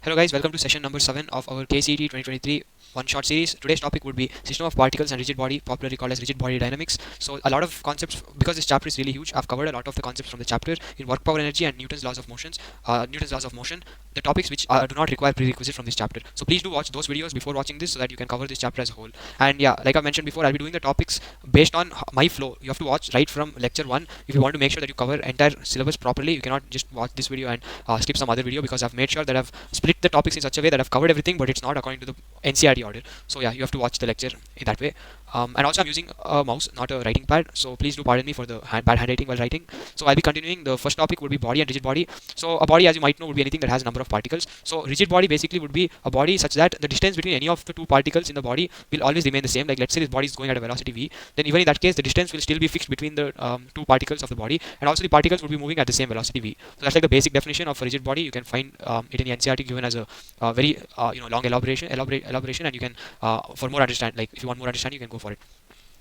Hello guys, welcome to session number 7 of our KCET 2023 one-shot series. Today's topic would be system of particles and rigid body, popularly called as rigid body dynamics. So a lot of concepts, because this chapter is really huge, I've covered a lot of the concepts from the chapter in work power energy and Newton's laws of motion, the topics which do not require prerequisite from this chapter. So please do watch those videos before watching this so that you can cover this chapter as a whole. And yeah, like I mentioned before, I'll be doing the topics based on my flow. You have to watch right from lecture 1 if you want to make sure that you cover entire syllabus properly. You cannot just watch this video and skip some other video, because I've made sure that I've split the topics in such a way that I've covered everything, but it's not according to the NCERT order. So yeah, you have to watch the lecture in that way. And also I'm using a mouse, not a writing pad, so please do pardon me for the bad handwriting while writing. So I'll be continuing. The first topic would be body and rigid body. So a body, as you might know, would be anything that has a number of particles. So rigid body basically would be a body such that the distance between any of the two particles in the body will always remain the same. Like let's say this body is going at a velocity v, then even in that case the distance will still be fixed between the two particles of the body, and also the particles would be moving at the same velocity v. So that's like the basic definition of a rigid body. You can find it in the NCERT given as a very long elaboration, and you can for more understand, like if you want more understanding, you can go for it.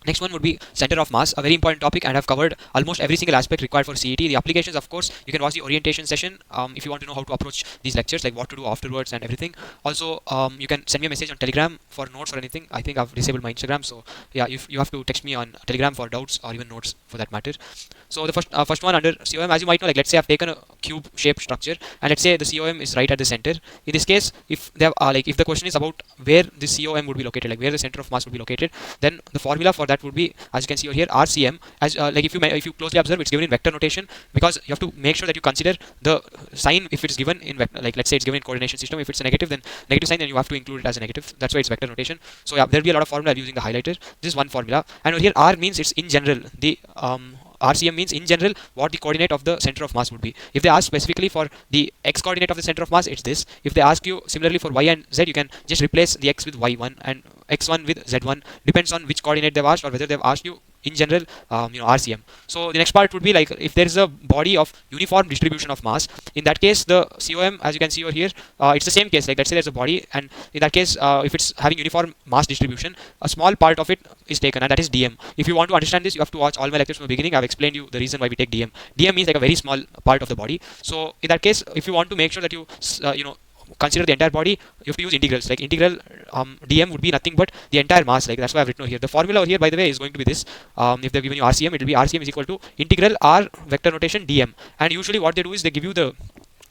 Next one would be center of mass, a very important topic, and I've covered almost every single aspect required for CET. The applications, of course, you can watch the orientation session if you want to know how to approach these lectures, like what to do afterwards and everything. Also, you can send me a message on Telegram for notes or anything. I think I've disabled my Instagram, so yeah, you have to text me on Telegram for doubts or even notes for that matter. So the first one under COM, as you might know, like let's say I've taken a cube-shaped structure, and let's say the COM is right at the center. In this case, if they have, if the question is about where the COM would be located, like where the center of mass would be located, then the formula for that would be, as you can see over here, RCM. As like if you closely observe, it's given in vector notation, because you have to make sure that you consider the sign if it's given in vector. Like let's say it's given in coordination system. If it's a negative, then negative sign, then you have to include it as a negative. That's why it's vector notation. So yeah, there'll be a lot of formula using the highlighter. This is one formula, and over here R means it's in general. The RCM means in general what the coordinate of the center of mass would be. If they ask specifically for the x coordinate of the center of mass, it's this. If they ask you similarly for y and z, you can just replace the x with y1 and x1 with z1. Depends on which coordinate they've asked, or whether they've asked you in general RCM. So the next part would be like if there is a body of uniform distribution of mass. In that case, the COM, as you can see over here, it's the same case. Like let's say there's a body, and in that case, if it's having uniform mass distribution, a small part of it is taken, and that is dm. If you want to understand this, you have to watch all my lectures from the beginning. I've explained you the reason why we take dm. Dm means like a very small part of the body. So in that case, if you want to make sure that you consider the entire body, you have to use integrals. Like integral dm would be nothing but the entire mass. Like that's why I've written over here. The formula over here, by the way, is going to be this. If they've given you RCM, it will be RCM is equal to integral r vector notation dm. And usually what they do is they give you the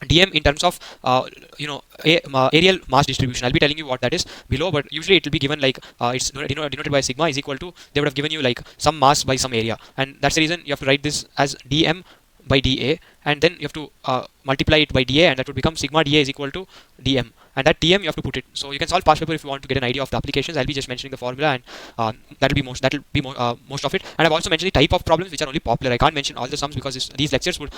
dm in terms of areal mass distribution. I'll be telling you what that is below, but usually it will be given like it's denoted by sigma is equal to, they would have given you like some mass by some area, and that's the reason you have to write this as dm by dA, and then you have to multiply it by dA, and that would become sigma dA is equal to dm, and that dm you have to put it. So you can solve past paper if you want to get an idea of the applications. I'll be just mentioning the formula, and that'll be most of it. And I've also mentioned the type of problems which are only popular. I can't mention all the sums because these lectures would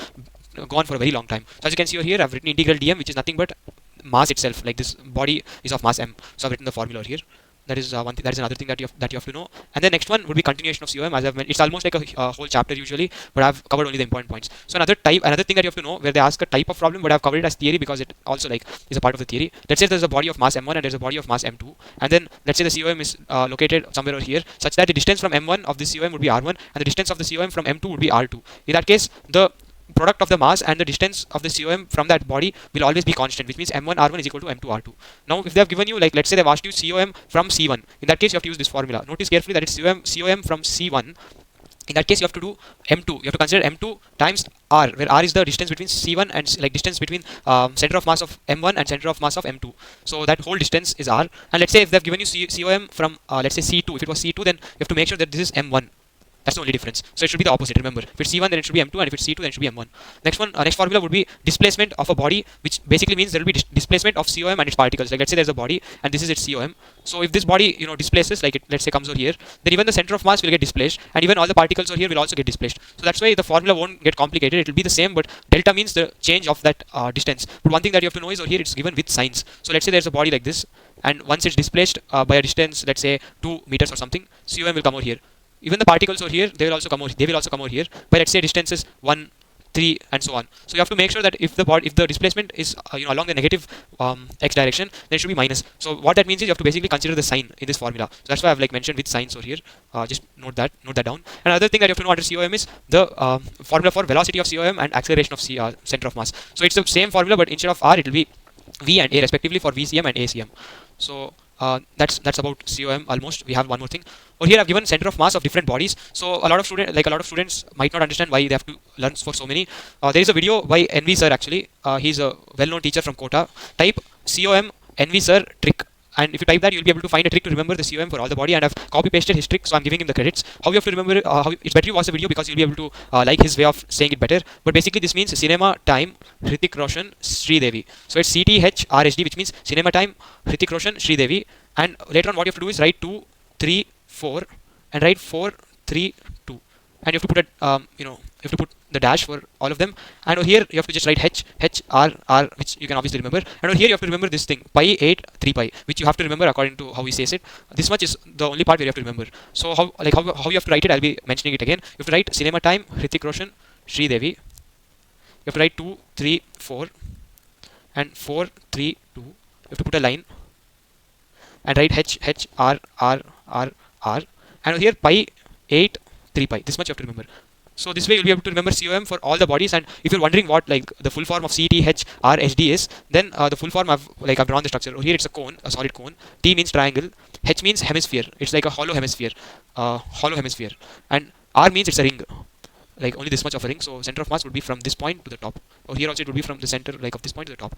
go on for a very long time. So as you can see over here, I've written integral dm, which is nothing but mass itself. Like this body is of mass m, so I've written the formula over here. That is one thing. That is another thing that you have to know. And the next one would be continuation of COM. As I've mentioned, it's almost like a whole chapter usually, but I've covered only the important points. So another thing that you have to know, where they ask a type of problem, but I've covered it as theory because it also like is a part of the theory. Let's say there's a body of mass m1 and there's a body of mass m2, and then let's say the COM is located somewhere over here, such that the distance from m1 of this COM would be r1, and the distance of the COM from m2 would be r2. In that case, the product of the mass and the distance of the COM from that body will always be constant, which means m1 r1 is equal to m2 r2. Now if they have given you, like let's say they've asked you COM from C1, in that case you have to use this formula. Notice carefully that it's COM from C1. In that case you have to do m2. You have to consider m2 times r, where r is the distance between C1 and like distance between center of mass of m1 and center of mass of m2. So that whole distance is r. And let's say if they've given you COM from let's say C2, if it was C2, then you have to make sure that this is m1. That's the only difference. So it should be the opposite. Remember, if it's C1, then it should be M2, and if it's C2, then it should be M1. Next formula would be displacement of a body, which basically means there will be displacement of COM and its particles. Like let's say there's a body, and this is its COM. So if this body displaces, like it let's say comes over here, then even the center of mass will get displaced, and even all the particles over here will also get displaced. So that's why the formula won't get complicated. It will be the same, but delta means the change of that distance. But one thing that you have to know is over here it's given with signs. So let's say there's a body like this, and once it's displaced by a distance, let's say 2 meters or something, COM will come over here. Even the particles over here, they will also come over here. But let's say distances 1, 3, and so on. So you have to make sure that if the displacement is along the negative x direction, then it should be minus. So what that means is you have to basically consider the sign in this formula. So that's why I've like mentioned with signs over here. Just note that down. Another thing that you have to know under COM is the formula for velocity of COM and acceleration of center of mass. So it's the same formula, but instead of r, it will be V and A respectively for VCM and ACM. So that's about COM almost. We have one more thing. Over here I've given center of mass of different bodies. So a lot of students might not understand why they have to learn for so many. There is a video by NV sir actually. He's a well-known teacher from Kota. Type COM NV sir trick. And if you type that, you'll be able to find a trick to remember the COM for all the body. And I've copy pasted his trick, so I'm giving him the credits. How you have to remember it, it's better you watch the video because you'll be able to like his way of saying it better. But basically, this means cinema time Hrithik Roshan Sri Devi. So it's CTHRSD, which means cinema time Hrithik Roshan Sri Devi. And later on, what you have to do is write 2, 3, 4, and write 4, 3, 2. And you have to put you have to put the dash for all of them. And over here you have to just write H, which you can obviously remember. And over here you have to remember this thing, pi 8, 3 pi, which you have to remember according to how he says it. This much is the only part where you have to remember. So how you have to write it, I'll be mentioning it again. You have to write cinema time Hrithik Roshan Sri Devi. You have to write 2, 3, 4 and 4, 3, 2. You have to put a line and write H, R. And over here pi 8, 3 pi. This much you have to remember. So this way you'll be able to remember COM for all the bodies. And if you're wondering what like the full form of CTHRSD is, then the full form I've drawn the structure. Here it's a cone, a solid cone. T means triangle. H means hemisphere. It's like a hollow hemisphere. And R means it's a ring. Like only this much of a ring. So center of mass would be from this point to the top. Or here also it would be from the center of this point to the top.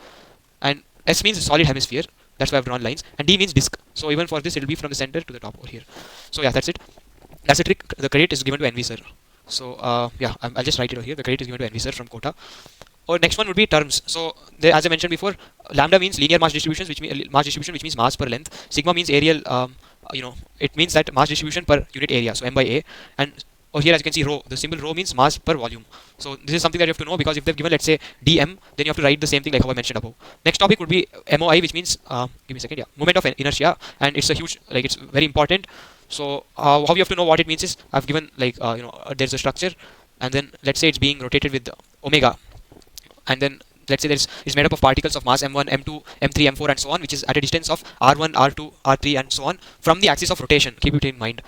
And S means solid hemisphere. That's why I've drawn lines. And D means disc. So even for this it will be from the center to the top over here. So yeah, that's it. That's the trick. The credit is given to NV sir. So yeah, I'll just write it over here. The credit is given to NV sir from Kota. Or next one would be terms. So there, as I mentioned before, lambda means linear mass distribution, which means mass per length. Sigma means areal. It means that mass distribution per unit area. So m by a. And over here, as you can see, rho. The symbol rho means mass per volume. So this is something that you have to know, because if they've given, let's say, dm, then you have to write the same thing like how I mentioned above. Next topic would be MOI, which means give me a second. Yeah, moment of inertia, and it's a huge, it's very important. So how you have to know what it means is, I've given there's a structure, and then let's say it's being rotated with omega, and then let's say it's made up of particles of mass m1, m2, m3, m4, and so on, which is at a distance of r1, r2, r3, and so on from the axis of rotation. Keep it in mind.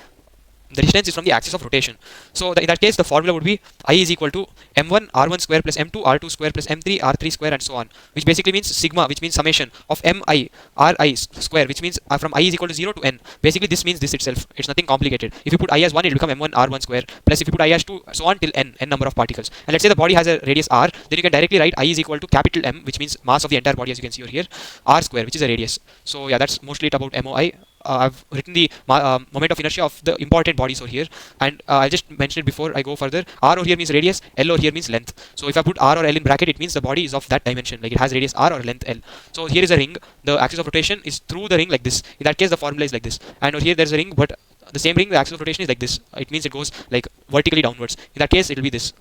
The distance is from the axis of rotation. So in that case, the formula would be I is equal to m1 r1 square plus m2 r2 square plus m3 r3 square, and so on, which basically means sigma, which means summation of mi ri square, which means from I is equal to 0 to n. Basically this means this itself. It's nothing complicated. If you put I as 1, it will become m1 r1 square, plus if you put I as 2, so on till n number of particles. And let's say the body has a radius r, then you can directly write I is equal to capital M, which means mass of the entire body, as you can see over here, r square, which is a radius. So yeah, that's mostly it about MOI. I've written the moment of inertia of the important bodies over here, and I'll just mention it before I go further. R over here means radius, L over here means length. So if I put R or L in bracket, it means the body is of that dimension, like it has radius R or length L. So here is a ring. The axis of rotation is through the ring like this. In that case, the formula is like this. And over here there's a ring, but the same ring, the axis of rotation is like this. It means it goes like vertically downwards. In that case, it will be this.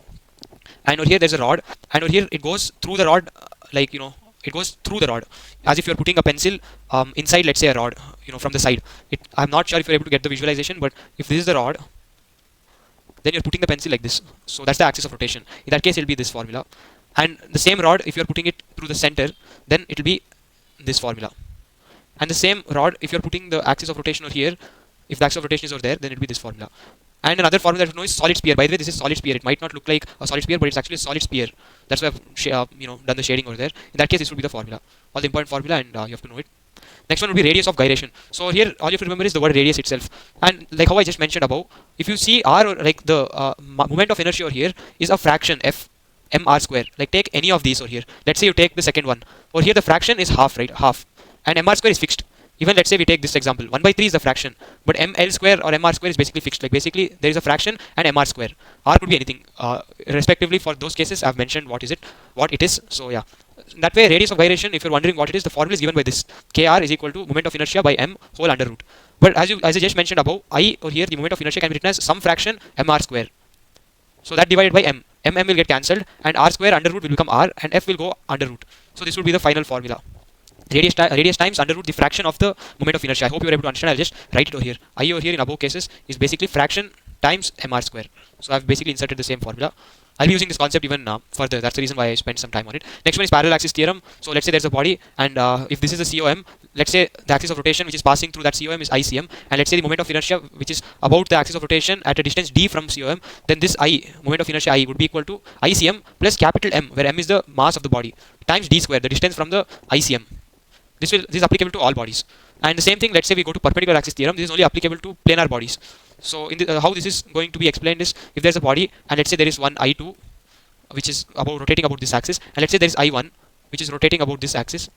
And over here there's a rod, and over here it goes through the rod, it goes through the rod, as if you're putting a pencil inside, let's say, a rod, from the side. I'm not sure if you're able to get the visualization, but if this is the rod, then you're putting the pencil like this. So that's the axis of rotation. In that case, it'll be this formula. And the same rod, if you're putting it through the center, then it'll be this formula. And the same rod, if you're putting the axis of rotation over here, if the axis of rotation is over there, then it'll be this formula. And another formula that you know is solid sphere. By the way, this is solid sphere. It might not look like a solid sphere, but it's actually a solid sphere. That's why I've done the shading over there. In that case, this would be the formula, all the important formula, and you have to know it. Next one would be radius of gyration. So here, all you have to remember is the word radius itself. And like how I just mentioned above, if you see r, like the moment of inertia over here is a fraction f mr square. Like take any of these over here. Let's say you take the second one. Over here, the fraction is half, right? Half, and mr square is fixed. Even let's say we take this example, 1 by 3 is the fraction, but ml square or mr square is basically fixed. Like basically there is a fraction and mr square. R could be anything. Respectively for those cases, I've mentioned what it is. So yeah, that way radius of gyration, if you're wondering what it is, the formula is given by this. Kr is equal to moment of inertia by m whole under root. But as I just mentioned above, I over here, the moment of inertia can be written as some fraction mr square. So that divided by m. Will get cancelled, and r square under root will become r, and f will go under root. So this will be the final formula. Radius times under root the fraction of the moment of inertia. I hope you are able to understand. I'll just write it over here. I over here in above cases is basically fraction times mr square. So I've basically inserted the same formula. I'll be using this concept even further. That's the reason why I spent some time on it. Next one is parallel axis theorem. So let's say there's a body, and if this is a COM, let's say the axis of rotation which is passing through that COM is ICM, and let's say the moment of inertia which is about the axis of rotation at a distance d from COM, then this I, moment of inertia I, would be equal to ICM plus capital M, where M is the mass of the body, times d square, the distance from the ICM. This is applicable to all bodies. And the same thing, let's say we go to perpendicular axis theorem, this is only applicable to planar bodies. So in the, how this is going to be explained is, if there's a body and let's say there is one I2 which is about rotating about this axis, and let's say there is I1 which is rotating about this axis,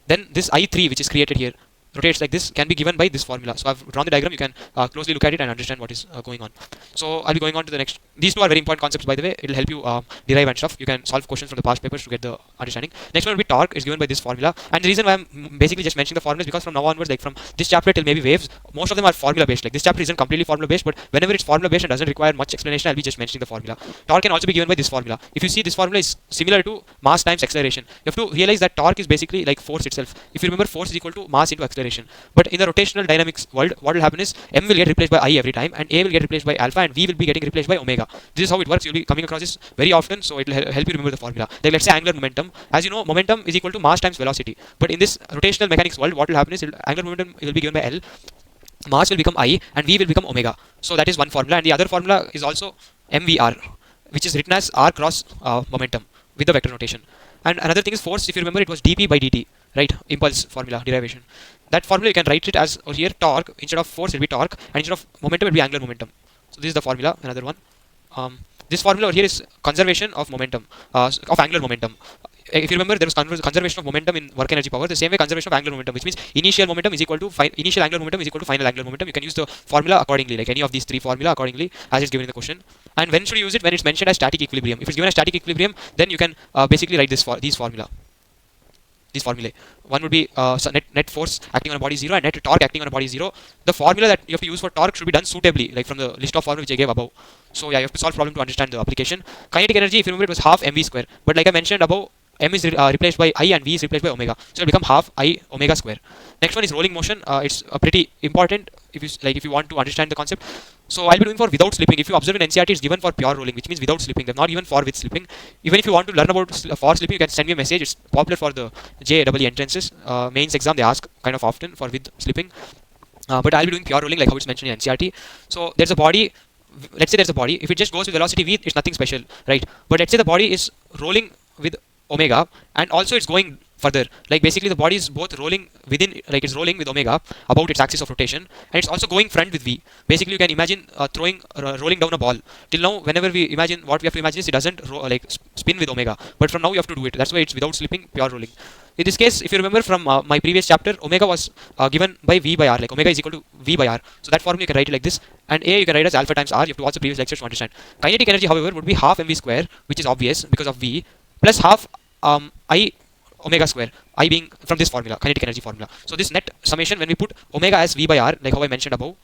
then this I3 which is created here rotates like this, can be given by this formula. So I've drawn the diagram, you can closely look at it and understand what is going on. So I'll be going on to the next. These two are very important concepts, by the way. It'll help you derive and stuff. You can solve questions from the past papers to get the understanding. Next one will be torque, is given by this formula. And the reason why I'm basically just mentioning the formula is because from now onwards, like from this chapter till maybe waves, most of them are formula based. Like this chapter isn't completely formula based, but whenever it's formula based and doesn't require much explanation, I'll be just mentioning the formula. Torque can also be given by this formula. If you see, this formula is similar to mass times acceleration. You have to realize that torque is basically like force itself. If you remember, force is equal to mass into acceleration. But in the rotational dynamics world, what will happen is M will get replaced by I every time, and A will get replaced by alpha, and V will be getting replaced by omega. This is how it works. You'll be coming across this very often, so it will help you remember the formula. Like let's say angular momentum. As you know, momentum is equal to mass times velocity. But in this rotational mechanics world, what will happen is angular momentum will be given by L, mass will become I, and V will become omega. So that is one formula, and the other formula is also MVR, which is written as R cross momentum with the vector notation. And another thing is force. If you remember, it was dP by dt, right? Impulse formula derivation. That formula you can write it as here torque. Instead of force it will be torque, and instead of momentum it will be angular momentum. So this is the formula. Another one. This formula over here is conservation of momentum, of angular momentum. If you remember, there was conservation of momentum in work energy power. The same way conservation of angular momentum, which means initial momentum is equal to initial angular momentum is equal to final angular momentum. You can use the formula accordingly, like any of these three formula accordingly as it's given in the question. And when should you use it? When it's mentioned as static equilibrium. If it's given as static equilibrium, then you can basically write these formulae. One would be net force acting on a body 0 and net torque acting on a body 0. The formula that you have to use for torque should be done suitably, like from the list of formulas which I gave above. So yeah, you have to solve problem to understand the application. Kinetic energy, if you remember, it was half mv square. But like I mentioned above, m is replaced by I and v is replaced by omega. So it will become half I omega square. Next one is rolling motion. It's pretty important if you want to understand the concept. So I'll be doing for without slipping. If you observe in NCERT, it's given for pure rolling, which means without slipping. They're not given for with slipping. Even if you want to learn about for slipping, you can send me a message. It's popular for the JEE entrances. Mains exam, they ask kind of often for with slipping. But I'll be doing pure rolling like how it's mentioned in NCERT. So there's a body. Let's say there's a body. If it just goes with velocity v, it's nothing special, right? But let's say the body is rolling with omega, and also it's going further. Like basically the body is both rolling within, like it's rolling with omega about its axis of rotation, and it's also going front with v. Basically you can imagine rolling down a ball. Till now, whenever we imagine, what we have to imagine is it doesn't spin with omega. But from now you have to do it. That's why it's without slipping, pure rolling. In this case, if you remember from my previous chapter, omega was given by v by r. Like omega is equal to v by r. So that formula you can write it like this. And A you can write as alpha times r. You have to watch the previous lectures to understand. Kinetic energy, however, would be half mv square, which is obvious because of v, plus half I omega square, I being from this formula, kinetic energy formula. So this net summation, when we put omega as v by r, like how I mentioned above,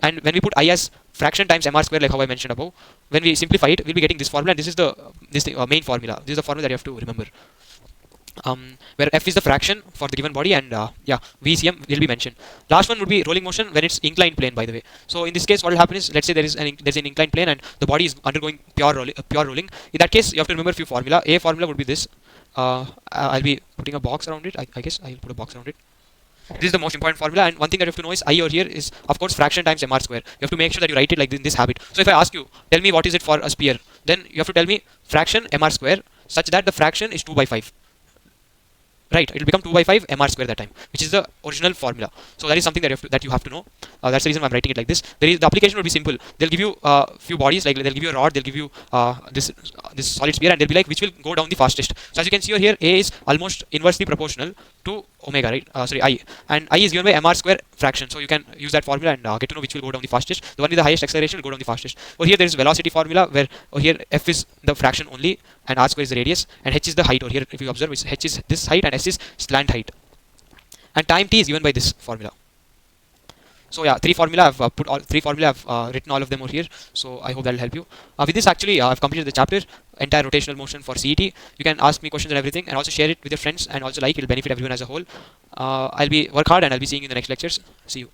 and when we put I as fraction times mr square, like how I mentioned above, when we simplify it, we'll be getting this formula, and this is the main formula. This is the formula that you have to remember. Where f is the fraction for the given body, and yeah, VCM will be mentioned. Last one would be rolling motion when it's inclined plane, by the way. So in this case, what will happen is, let's say there's an inclined plane and the body is undergoing pure rolling. In that case, you have to remember a few formula. A formula would be this. I'll be putting a box around it. I guess I'll put a box around it. This is the most important formula, and one thing that you have to know is I over here is of course fraction times mr square. You have to make sure that you write it like in this habit. So if I ask you, tell me what is it for a sphere, then you have to tell me fraction mr square such that the fraction is 2 by 5. Right, it will become 2 by 5 mr square that time, which is the original formula. So that is something that you have to know. That's the reason I'm writing it like this. The application will be simple. They'll give you few bodies, like they'll give you a rod, they'll give you this solid sphere, and they'll be like which will go down the fastest. So as you can see over here, A is almost inversely proportional to omega, right? I, and I is given by mr square fraction. So you can use that formula and get to know which will go down the fastest. The one with the highest acceleration will go down the fastest. Over here there is velocity formula where over here f is the fraction only, and r square is the radius, and h is the height over here. If you observe, h is this height and s is slant height, and time t is given by this formula. So yeah, three formula. I've written all of them over here. So I hope that will help you. With this, actually, I've completed the chapter, entire rotational motion for CET. You can ask me questions and everything, and also share it with your friends, and also it'll benefit everyone as a whole. I'll be work hard, and I'll be seeing you in the next lectures. See you.